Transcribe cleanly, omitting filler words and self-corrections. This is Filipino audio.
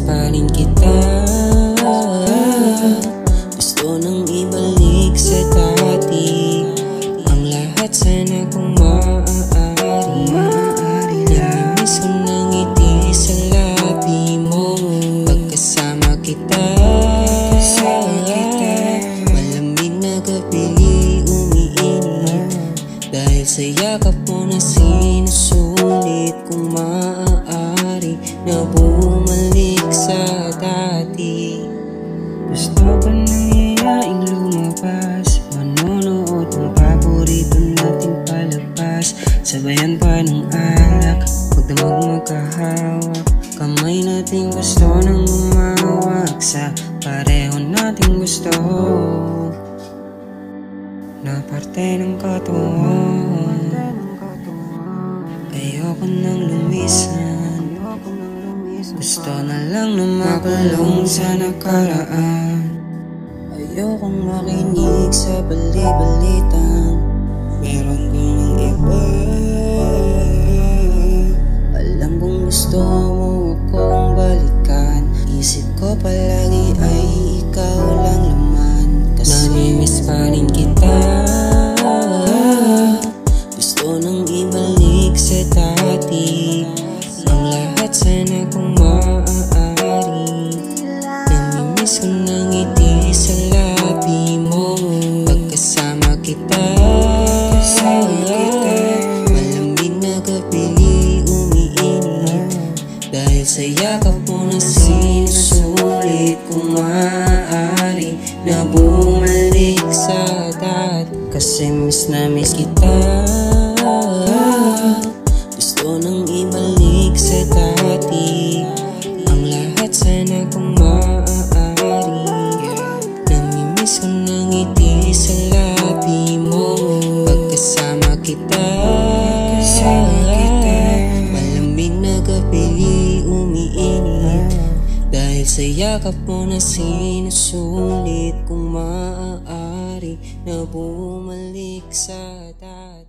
pa rin kita. Gusto nang ibalik sa dati ang lahat, sana kung maaari. Namimiss ko ng ngiti sa labi mo pagkasama kita. Malamig na gabi umiinit dahil sa yakap mo na sinusulit. Kung maaari na bumalik sa dati. Gusto ko nang yayaing lumabas, manonood ng paborito nating palabas, sabayan pa ng alak, pagdamag magkahawak, kamay nating gusto nang umawak sa pareho nating gusto na parte ng katawan. Ayoko nang lumisan, gusto na lang na makulong sa nakaraan. Ayokong makinig sa bali-balitang meron kang iba. Alam kong gusto mo akong balikan, isip ko palagi ay ikaw lang laman. Kasi namimiss pa rin kita. Gusto nang ibalik sa dati ang lahat, sana kung maaari. Namimiss ko ng ngiti sa labi mo pagkasama kita. Malamig na gabi umiinit dahil sa yakap mo na sinusulit. Kung maaari na bumalik sa dati, kasi miss na miss kita. Gusto nang ibalik sa dati ang lahat, sana kung maaari. Namimiss ko ng ngiti sa labi mo pagkasama kita. Malamig na gabi umiinit dahil sa yakap mo na sinusulit. Kung maaari na bumalik sa dati.